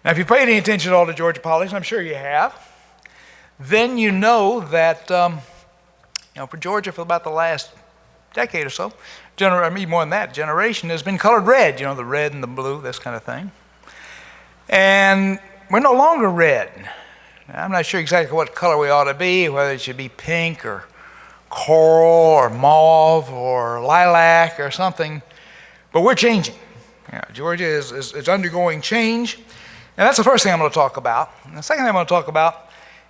Now, if you paid any attention at all to Georgia politics, I'm sure you have, then you know that for Georgia, for about the last decade or so, even more than that, generation has been colored red, the red and the blue, this kind of thing. And we're no longer red. Now, I'm not sure exactly what color we ought to be, whether it should be pink or coral or mauve or lilac or something, but we're changing. Georgia is undergoing change, and that's the first thing I'm going to talk about. And the second thing I'm going to talk about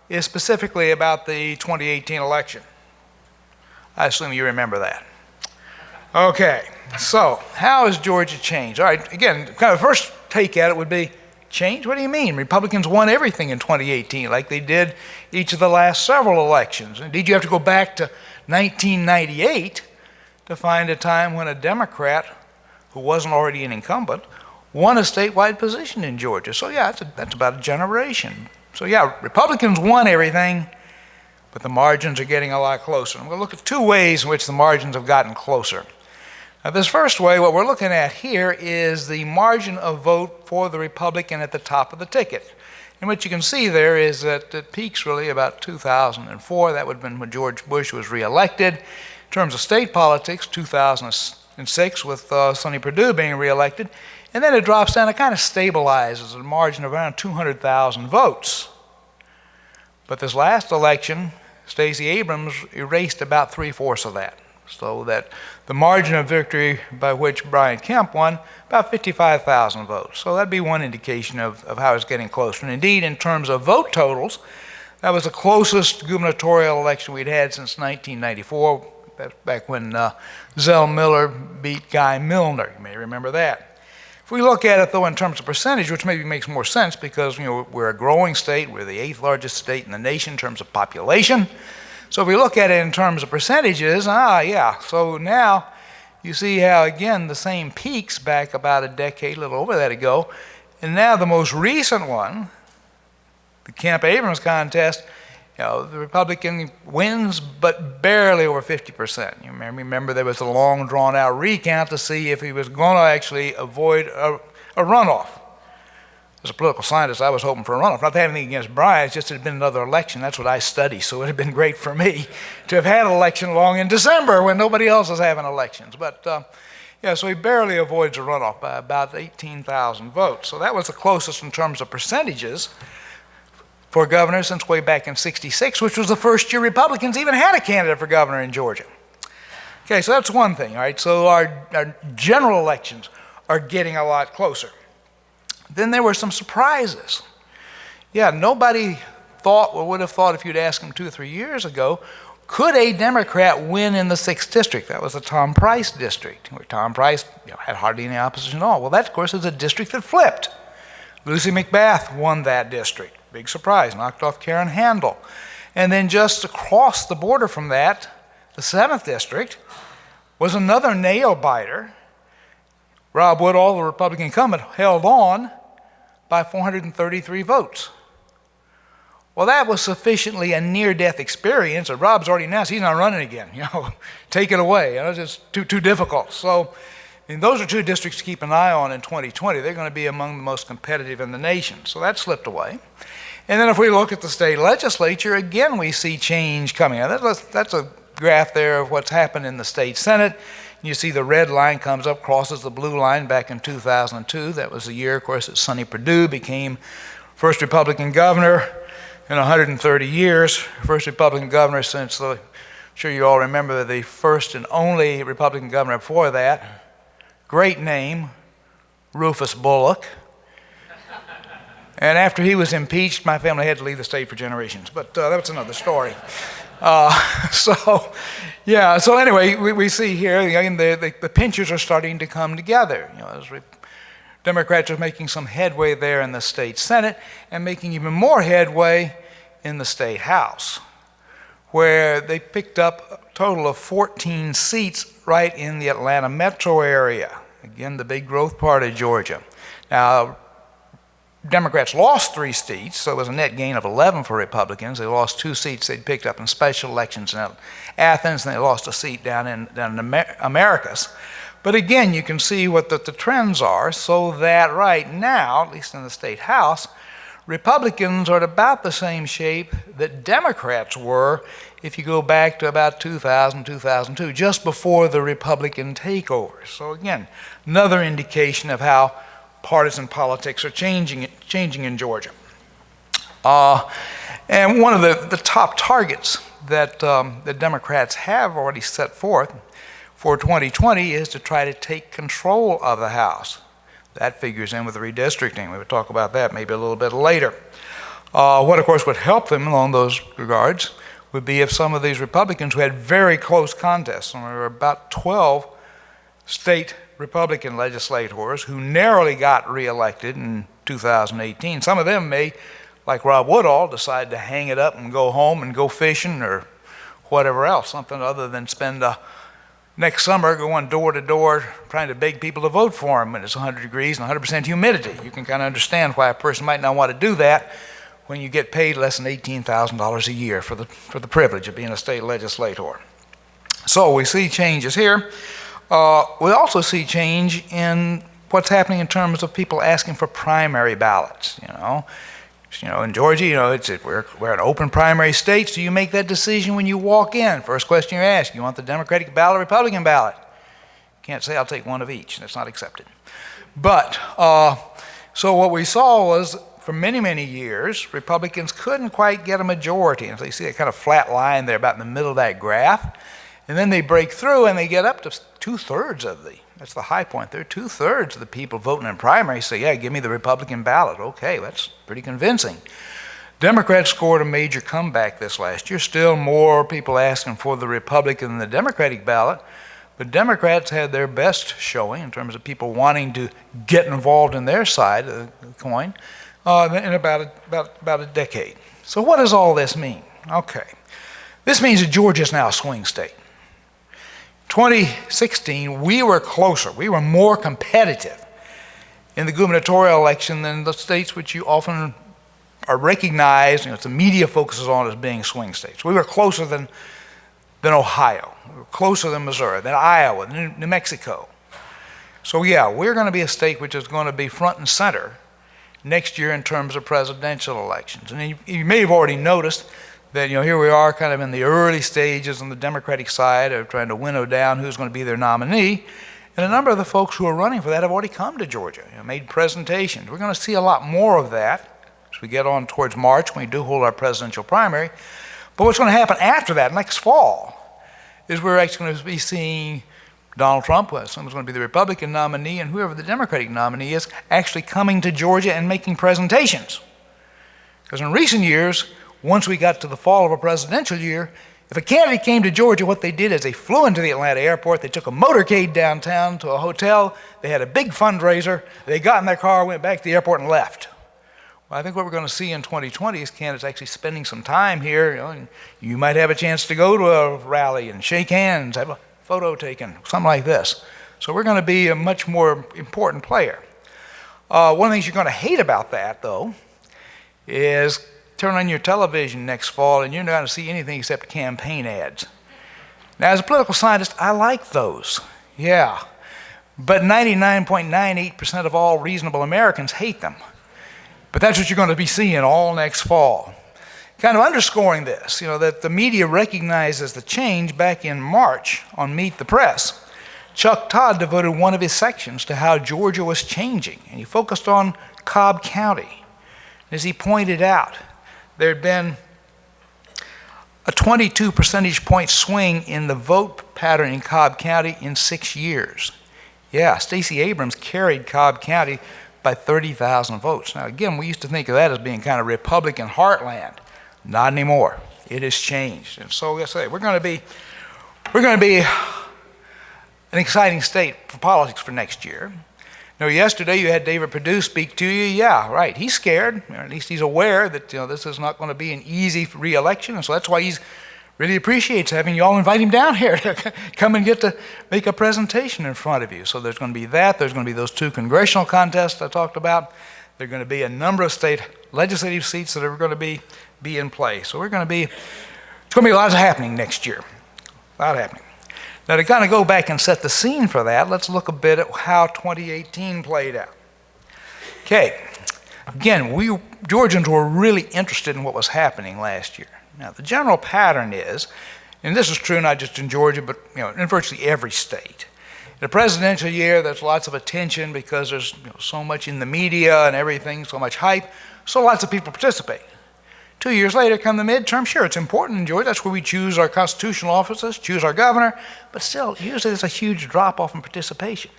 is specifically about the 2018 election. I assume you remember that. Okay, so how has Georgia changed? All right, again, kind of the first take at it would be, change? What do you mean? Republicans won everything in 2018 like they did each of the last several elections. Indeed, you have to go back to 1998 to find a time when a Democrat who wasn't already an incumbent won a statewide position in Georgia. So yeah, that's about a generation. So yeah, Republicans won everything, but the margins are getting a lot closer. I'm going to look at two ways in which the margins have gotten closer. Now, this first way, what we're looking at here is the margin of vote for the Republican at the top of the ticket. And what you can see there is that it peaks really about 2004. That would have been when George Bush was reelected. In terms of state politics, 2006 with Sonny Perdue being reelected. And then it drops down, it kind of stabilizes at a margin of around 200,000 votes. But this last election, Stacey Abrams erased about 3/4 of that. So that the margin of victory by which Brian Kemp won, about 55,000 votes. So that'd be one indication of how it's getting closer. And indeed, in terms of vote totals, that was the closest gubernatorial election we'd had since 1994, back when Zell Miller beat Guy Milner. You may remember that. If we look at it, though, in terms of percentage, which maybe makes more sense because we're a growing state, we're the 8th largest state in the nation in terms of population. So if we look at it in terms of percentages, so now you see how, again, the same peaks back about a decade, a little over that ago, and now the most recent one, the Kemp-Abrams contest, the Republican wins, but barely over 50%. You remember there was a long, drawn-out recount to see if he was going to actually avoid a runoff. As a political scientist, I was hoping for a runoff. Not anything against Brian, it's just it had been another election. That's what I study, so it had been great for me to have had an election long in December when nobody else is having elections. But so he barely avoids a runoff by about 18,000 votes. So that was the closest in terms of percentages for governor since way back in '66, which was the first year Republicans even had a candidate for governor in Georgia. Okay, so that's one thing, all right? So our general elections are getting a lot closer. Then there were some surprises. Nobody thought or would have thought if you'd asked them 2 or 3 years ago, could a Democrat win in the 6th district? That was the Tom Price district, where Tom Price had hardly any opposition at all. Well, that, of course, is a district that flipped. Lucy McBath won that district. Big surprise, knocked off Karen Handel. And then just across the border from that, the 7th district was another nail-biter. Rob Woodall, the Republican incumbent, held on by 433 votes. Well, that was sufficiently a near-death experience. Rob's already announced he's not running again. Take it away. It's just too difficult. So, those are two districts to keep an eye on in 2020. They're going to be among the most competitive in the nation. So that slipped away. And then if we look at the state legislature, again, we see change coming. Now, that's a graph there of what's happened in the state Senate. You see the red line comes up, crosses the blue line back in 2002. That was the year, of course, that Sonny Perdue became first Republican governor in 130 years. First Republican governor since, I'm sure you all remember, the first and only Republican governor before that. Great name, Rufus Bullock. And after he was impeached, my family had to leave the state for generations. But that's another story. So anyway, we see here the pinchers are starting to come together. As Democrats are making some headway there in the state Senate and making even more headway in the state House, where they picked up a total of 14 seats right in the Atlanta metro area. Again, the big growth part of Georgia. Now, Democrats lost 3 seats, so it was a net gain of 11 for Republicans. They lost 2 seats they'd picked up in special elections in Athens, and they lost a seat down in the Americas. But again, you can see what the trends are, so that right now, at least in the state house, Republicans are at about the same shape that Democrats were if you go back to about 2000, 2002, just before the Republican takeover. So again, another indication of how partisan politics are changing in Georgia. And one of the top targets that the Democrats have already set forth for 2020 is to try to take control of the House. That figures in with the redistricting. We would talk about that maybe a little bit later. What, of course, would help them along those regards would be if some of these Republicans who had very close contests, and there were about 12 state Republican legislators who narrowly got reelected in 2018. Some of them may, like Rob Woodall, decide to hang it up and go home and go fishing or whatever else, something other than spend next summer going door to door trying to beg people to vote for him when it's 100 degrees and 100% humidity. You can kind of understand why a person might not want to do that when you get paid less than $18,000 a year for the privilege of being a state legislator. So we see changes here. We also see change in what's happening in terms of people asking for primary ballots. In Georgia, we're an open primary state, so you make that decision when you walk in. First question you ask, you want the Democratic ballot or Republican ballot? You can't say I'll take one of each. That's not accepted. But, so what we saw was, for many, many years, Republicans couldn't quite get a majority. And so you see that kind of flat line there about in the middle of that graph. And then they break through and they get up to two-thirds of that's the high point there, two-thirds of the people voting in primary say, yeah, give me the Republican ballot. Okay, that's pretty convincing. Democrats scored a major comeback this last year. Still more people asking for the Republican than the Democratic ballot. But Democrats had their best showing in terms of people wanting to get involved in their side of the coin in about a decade. So what does all this mean? Okay. This means that Georgia is now a swing state. 2016, we were closer. We were more competitive in the gubernatorial election than the states which you often are recognized, the media focuses on as being swing states. We were closer than Ohio. We were closer than Missouri, than Iowa, New Mexico. So yeah, we're going to be a state which is going to be front and center next year in terms of presidential elections. And you may have already noticed that here we are kind of in the early stages on the Democratic side of trying to winnow down who's going to be their nominee. And a number of the folks who are running for that have already come to Georgia, made presentations. We're going to see a lot more of that as we get on towards March when we do hold our presidential primary. But what's going to happen after that, next fall, is we're actually going to be seeing Donald Trump, someone's going to be the Republican nominee, and whoever the Democratic nominee is, actually coming to Georgia and making presentations. Because in recent years, once we got to the fall of a presidential year, if a candidate came to Georgia, what they did is they flew into the Atlanta airport, they took a motorcade downtown to a hotel, they had a big fundraiser, they got in their car, went back to the airport, and left. Well, I think what we're going to see in 2020 is candidates actually spending some time here. And you might have a chance to go to a rally and shake hands, have a photo taken, something like this. So we're going to be a much more important player. One of the things you're going to hate about that, though, is turn on your television next fall and you're not going to see anything except campaign ads. Now, as a political scientist, I like those, yeah. But 99.98% of all reasonable Americans hate them. But that's what you're going to be seeing all next fall. Kind of underscoring this, that the media recognizes the change back in March on Meet the Press. Chuck Todd devoted one of his sections to how Georgia was changing, and he focused on Cobb County. As he pointed out, there had been a 22 percentage point swing in the vote pattern in Cobb County in 6 years. Yeah, Stacey Abrams carried Cobb County by 30,000 votes. Now again, we used to think of that as being kind of Republican heartland. Not anymore. It has changed. And so like I say, we're going to be an exciting state for politics for next year. Yesterday you had David Perdue speak to you. Yeah, right. He's scared. At least he's aware that this is not going to be an easy re-election, and so that's why he's really appreciates having you all invite him down here to come and get to make a presentation in front of you. So there's going to be that. There's going to be those 2 congressional contests I talked about. There are going to be a number of state legislative seats that are going to be in play. So it's going to be a lot happening next year. A lot happening. Now to kind of go back and set the scene for that, let's look a bit at how 2018 played out. Okay, again, we Georgians were really interested in what was happening last year. Now the general pattern is, and this is true not just in Georgia, but in virtually every state. In a presidential year, there's lots of attention because there's so much in the media and everything, so much hype, so lots of people participate. 2 years later come the midterm. Sure, it's important in Georgia. That's where we choose our constitutional officers, choose our governor, but still, usually there's a huge drop-off in participation.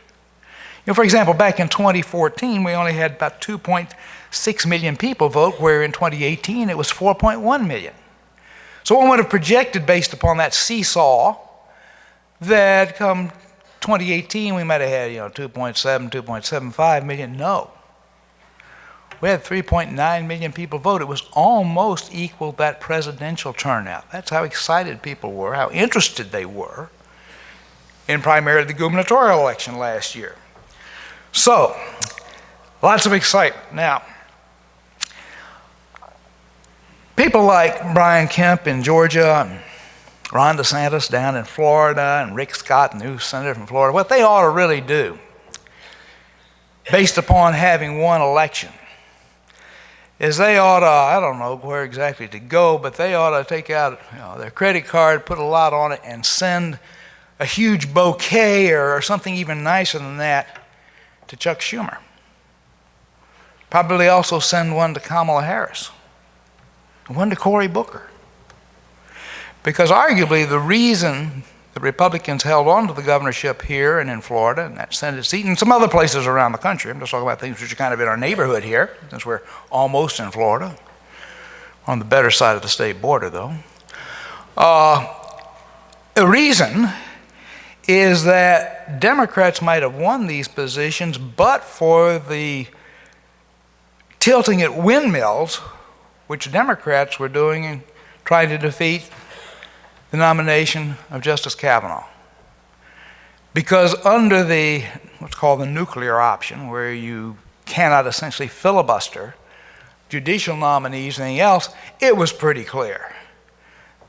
For example, back in 2014, we only had about 2.6 million people vote, where in 2018 it was 4.1 million. So one would have projected, based upon that seesaw, that come 2018 we might have had 2.7, 2.75 million. No. We had 3.9 million people vote. It was almost equal to that presidential turnout. That's how excited people were, how interested they were in primarily the gubernatorial election last year. So, lots of excitement. Now, people like Brian Kemp in Georgia, and Ron DeSantis down in Florida, and Rick Scott, the new senator from Florida, what they ought to really do, based upon having won election, is they ought to, I don't know where exactly to go, but they ought to take out their credit card, put a lot on it, and send a huge bouquet or something even nicer than that to Chuck Schumer. Probably also send one to Kamala Harris, and one to Cory Booker. Because arguably the reason the Republicans held on to the governorship here and in Florida and that Senate seat and some other places around the country, I'm just talking about things which are kind of in our neighborhood here, since we're almost in Florida, on the better side of the state border though. The reason is that Democrats might have won these positions, but for the tilting at windmills, which Democrats were doing in trying to defeat the nomination of Justice Kavanaugh. Because under the, what's called the nuclear option, where you cannot essentially filibuster judicial nominees and anything else, it was pretty clear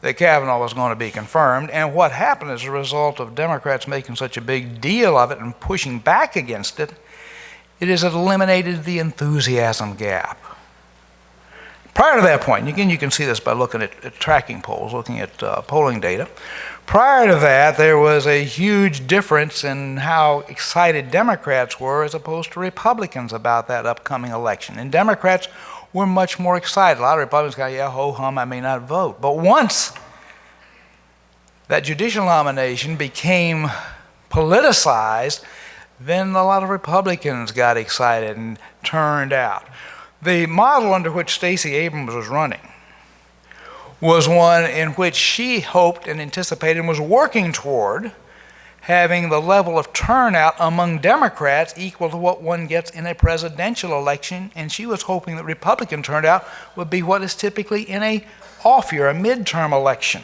that Kavanaugh was going to be confirmed. And what happened as a result of Democrats making such a big deal of it and pushing back against it, it has eliminated the enthusiasm gap. Prior to that point, again, you can see this by looking at tracking polls, looking at polling data. Prior to that, there was a huge difference in how excited Democrats were as opposed to Republicans about that upcoming election. And Democrats were much more excited. A lot of Republicans got, yeah, ho-hum, I may not vote. But once that judicial nomination became politicized, then a lot of Republicans got excited and turned out. The model under which Stacey Abrams was running was one in which she hoped and anticipated and was working toward having the level of turnout among Democrats equal to what one gets in a presidential election, and she was hoping that Republican turnout would be what is typically in a off-year, a midterm election.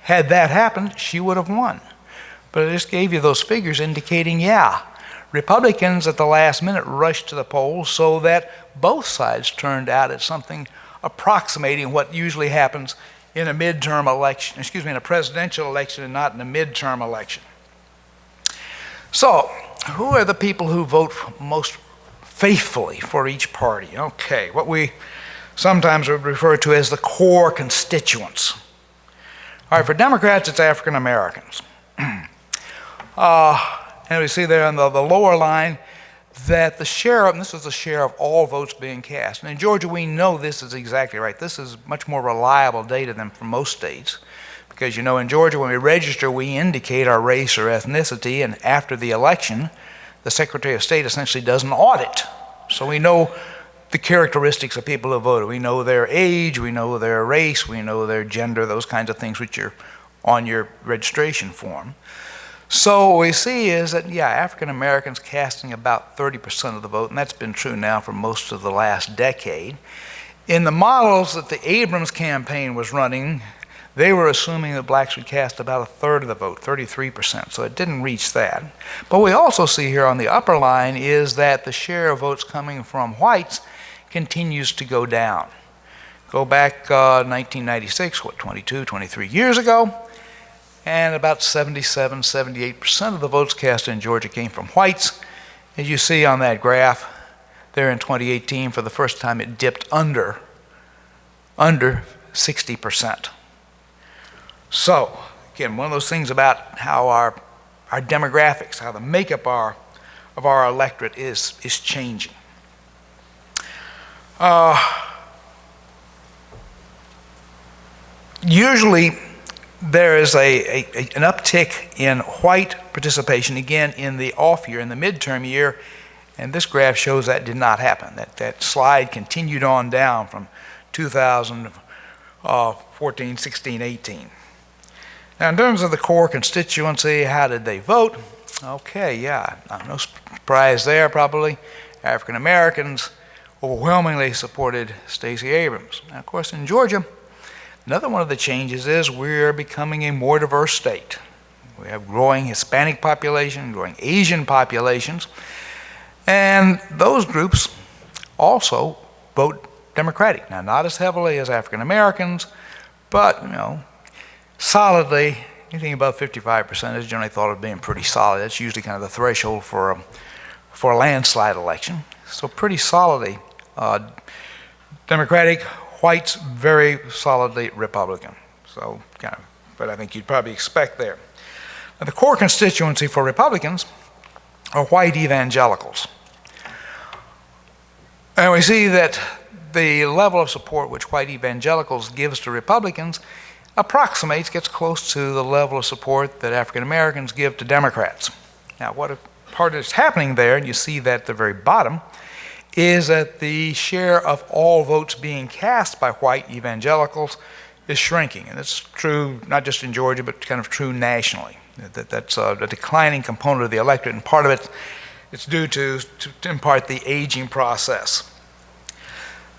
Had that happened, she would have won. But I just gave you those figures indicating, yeah, Republicans at the last minute rushed to the polls so that both sides turned out at something approximating what usually happens in a midterm election, in a presidential election and not in a midterm election. So, who are the people who vote most faithfully for each party? Okay, what we sometimes would refer to as the core constituents. All right, for Democrats, it's African Americans. And we see there on the lower line that the share of, and this is the share of all votes being cast. And in Georgia, we know this is exactly right. This is much more reliable data than for most states. Because in Georgia, when we register, we indicate our race or ethnicity, and after the election, the Secretary of State essentially does an audit. So we know the characteristics of people who voted. We know their age, we know their race, we know their gender, those kinds of things which are on your registration form. So what we see is that, yeah, African Americans casting about 30% of the vote, and that's been true now for most of the last decade. In the models that the Abrams campaign was running, they were assuming that blacks would cast about a third of the vote, 33%, so it didn't reach that. But we also see here on the upper line is that the share of votes coming from whites continues to go down. Go back 1996, 23 years ago, and about 77, 78% of the votes cast in Georgia came from whites. As you see on that graph, there in 2018, for the first time, it dipped under 60%. So, again, one of those things about how our demographics, how the makeup of our electorate is changing. Usually, there is an uptick in white participation, again, in the off year, in the midterm year, and this graph shows that did not happen. That slide continued on down from 2014, 16, 18. Now, in terms of the core constituency, how did they vote? Okay, yeah, no surprise there, probably. African Americans overwhelmingly supported Stacey Abrams. Now, of course, in Georgia, another one of the changes is we're becoming a more diverse state. We have growing Hispanic population, growing Asian populations, and those groups also vote Democratic. Now, not as heavily as African Americans, but, solidly, anything above 55% is generally thought of being pretty solid. That's usually kind of the threshold for a landslide election. So pretty solidly Democratic, whites very solidly Republican. So kind of, but I think you'd probably expect there. Now, the core constituency for Republicans are white evangelicals. And we see that the level of support which white evangelicals gives to Republicans gets close to the level of support that African Americans give to Democrats. Now, what part is happening there, and you see that at the very bottom, is that the share of all votes being cast by white evangelicals is shrinking. And it's true not just in Georgia, but kind of true nationally. That's a declining component of the electorate, and part of it's due to in part, the aging process.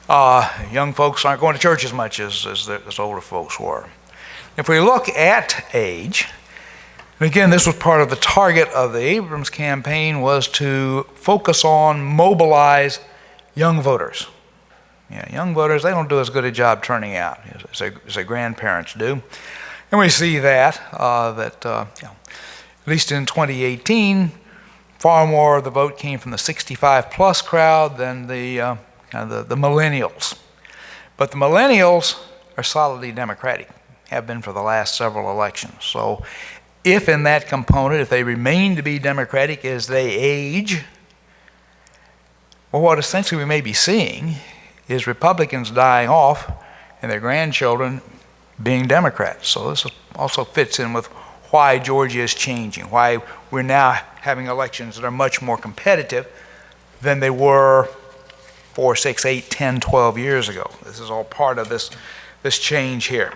Young folks aren't going to church as much as older folks were. If we look at age, and again, this was part of the target of the Abrams campaign, was to focus on, mobilize young voters. Young voters, they don't do as good a job turning out as their grandparents do. And we see that, at least in 2018, far more of the vote came from the 65 plus crowd than the millennials. But the millennials are solidly Democratic, have been for the last several elections. So if in that component, if they remain to be Democratic as they age, well, what essentially we may be seeing is Republicans dying off and their grandchildren being Democrats. So this also fits in with why Georgia is changing, why we're now having elections that are much more competitive than they were 4, 6, 8, 10, 12 years ago. This is all part of this change here.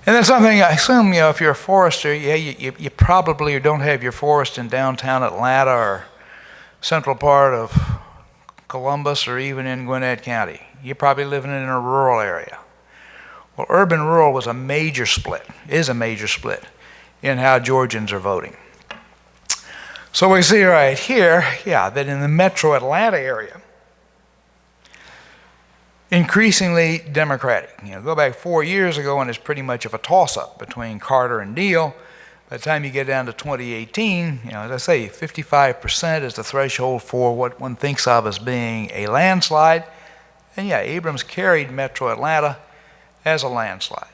And then something, I assume, if you're a forester, you probably don't have your forest in downtown Atlanta or central part of Columbus or even in Gwinnett County. You're probably living in a rural area. Well, urban-rural is a major split in how Georgians are voting. So we see right here, that in the metro Atlanta area, increasingly Democratic. Go back 4 years ago and it's pretty much of a toss-up between Carter and Deal. By the time you get down to 2018, as I say, 55% is the threshold for what one thinks of as being a landslide. And Abrams carried metro Atlanta as a landslide.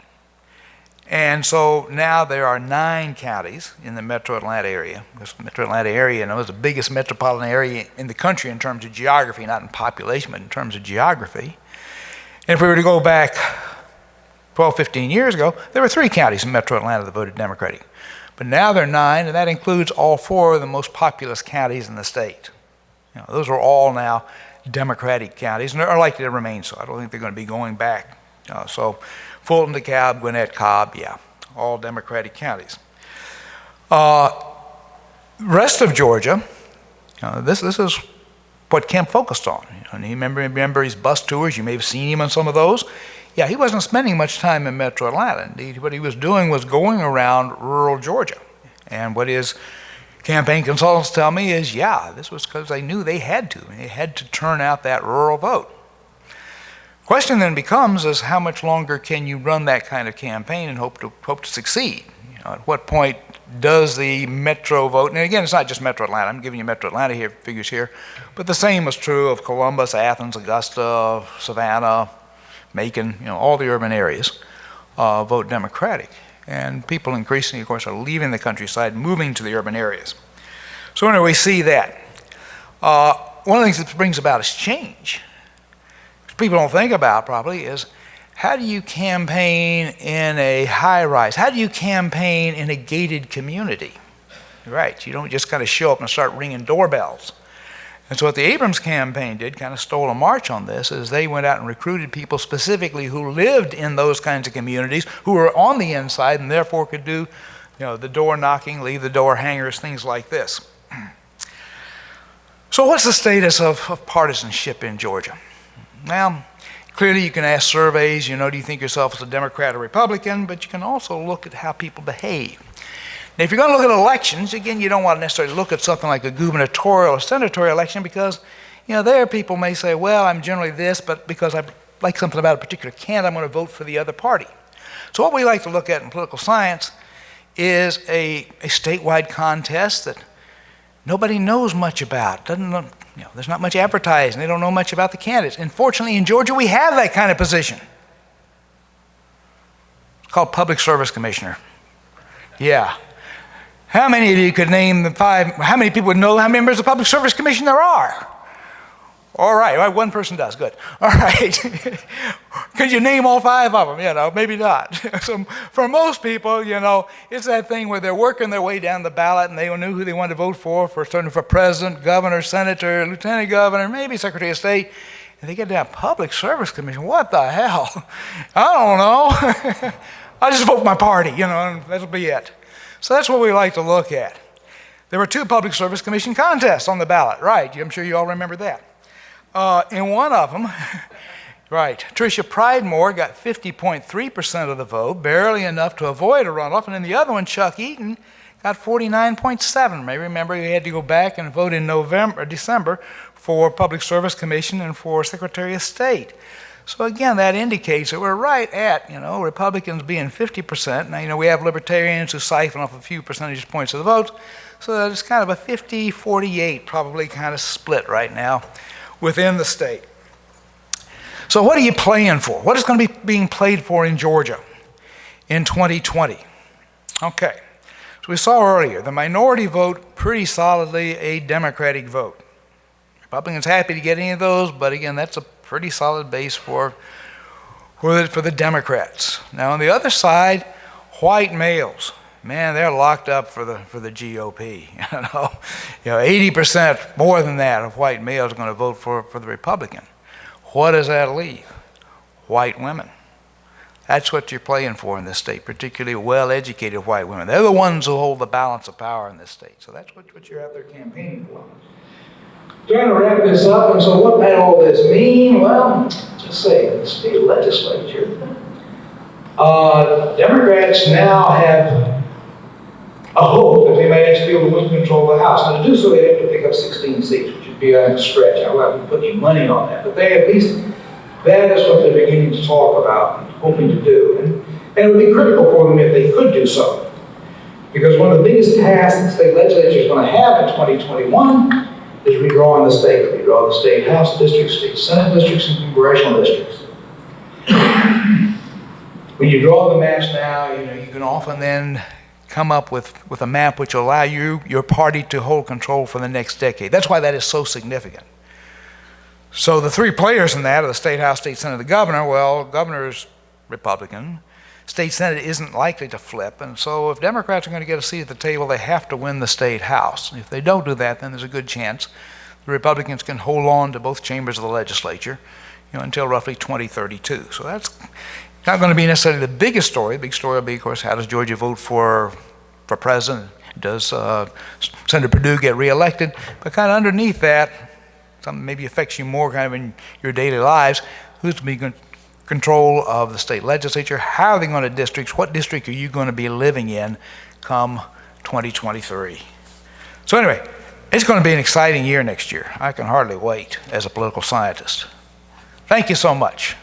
And so now there are 9 counties in the metro Atlanta area. This metro Atlanta area is the biggest metropolitan area in the country in terms of geography, not in population, but in terms of geography. And if we were to go back 12, 15 years ago, there were 3 counties in metro Atlanta that voted Democratic. But now there are 9, and that includes all 4 of the most populous counties in the state. Those are all now Democratic counties, and they're likely to remain so. I don't think they're going to be going back. So Fulton, DeKalb, Gwinnett, Cobb, all Democratic counties. Rest of Georgia, this is what Kemp focused on. And you remember his bus tours. You may have seen him on some of those. He wasn't spending much time in metro Atlanta. Indeed, what he was doing was going around rural Georgia. And what his campaign consultants tell me is, this was because they knew they had to. They had to turn out that rural vote. Question then becomes is how much longer can you run that kind of campaign and hope to succeed? At what point does the metro vote, and again, it's not just Metro Atlanta, I'm giving you Metro Atlanta here, figures here, but the same is true of Columbus, Athens, Augusta, Savannah, Macon, all the urban areas vote Democratic. And people increasingly, of course, are leaving the countryside, moving to the urban areas. So anyway, we see that. One of the things that brings about is change, which people don't think about probably, is how do you campaign in a high-rise? How do you campaign in a gated community? Right, you don't just kind of show up and start ringing doorbells. And so what the Abrams campaign did, kind of stole a march on this, is they went out and recruited people specifically who lived in those kinds of communities, who were on the inside and therefore could do the door knocking, leave the door hangers, things like this. So what's the status of partisanship in Georgia? Well, clearly you can ask surveys, do you think yourself as a Democrat or Republican, but you can also look at how people behave. Now, if you're going to look at elections, again, you don't want to necessarily look at something like a gubernatorial or senatorial election because, there people may say, well, I'm generally this, but because I like something about a particular candidate, I'm going to vote for the other party. So what we like to look at in political science is a statewide contest that nobody knows much about. There's not much advertising. They don't know much about the candidates. And fortunately, in Georgia, we have that kind of position. It's called Public Service Commissioner. Yeah. How many of you could name how many people would know how many members of the Public Service Commission there are? All right, one person does, good. All right. Could you name all 5 of them? Maybe not. So for most people, it's that thing where they're working their way down the ballot and they knew who they wanted to vote for president, governor, senator, lieutenant governor, maybe secretary of state, and they get down Public Service Commission. What the hell? I don't know. I just vote for my party, and that'll be it. So that's what we like to look at. There were 2 Public Service Commission contests on the ballot, right? I'm sure you all remember that. In one of them, right, Tricia Pridemore got 50.3% of the vote, barely enough to avoid a runoff, and in the other one, Chuck Eaton got 49.7%. You may remember he had to go back and vote in December for Public Service Commission and for Secretary of State. So again, that indicates that we're right at, Republicans being 50%. Now, we have libertarians who siphon off a few percentage points of the vote, so that it's kind of a 50-48 probably kind of split right now within the state. So what are you playing for? What is going to be being played for in Georgia in 2020? Okay, so we saw earlier, the minority vote, pretty solidly a Democratic vote. Republicans happy to get any of those, but again, that's a pretty solid base for the Democrats. Now on the other side, white males. Man, they're locked up for the GOP. 80% more than that of white males are going to vote for the Republican. What does that leave? White women. That's what you're playing for in this state, particularly well-educated white women. They're the ones who hold the balance of power in this state. So that's what you're out there campaigning for. Trying to wrap this up, and so what might all this mean? Well, just say the state legislature, Democrats now have a hope that they may actually be able to win control of the House. Now, to do so, they have to pick up 16 seats, which would be a stretch. I will have to put you money on that. But they at least, that is what they're beginning to talk about, hoping to do. And it would be critical for them if they could do so. Because one of the biggest tasks the state legislature is going to have in 2021 is redrawing the state. Redraw the state House districts, state Senate districts, and congressional districts. When you draw the maps now, you can often then come up with a map which will allow your party to hold control for the next decade. That's why that is so significant. So the 3 players in that are the State House, State Senate, the governor. Well, governor's Republican. State Senate isn't likely to flip. And so if Democrats are going to get a seat at the table, they have to win the State House. If they don't do that, then there's a good chance the Republicans can hold on to both chambers of the legislature until roughly 2032. So that's not going to be necessarily the biggest story. The big story will be, of course, how does Georgia vote for president? Does Senator Perdue get reelected? But kind of underneath that, something maybe affects you more kind of in your daily lives, who's to be in control of the state legislature? How are they going to districts? What district are you going to be living in come 2023? So anyway, it's going to be an exciting year next year. I can hardly wait as a political scientist. Thank you so much.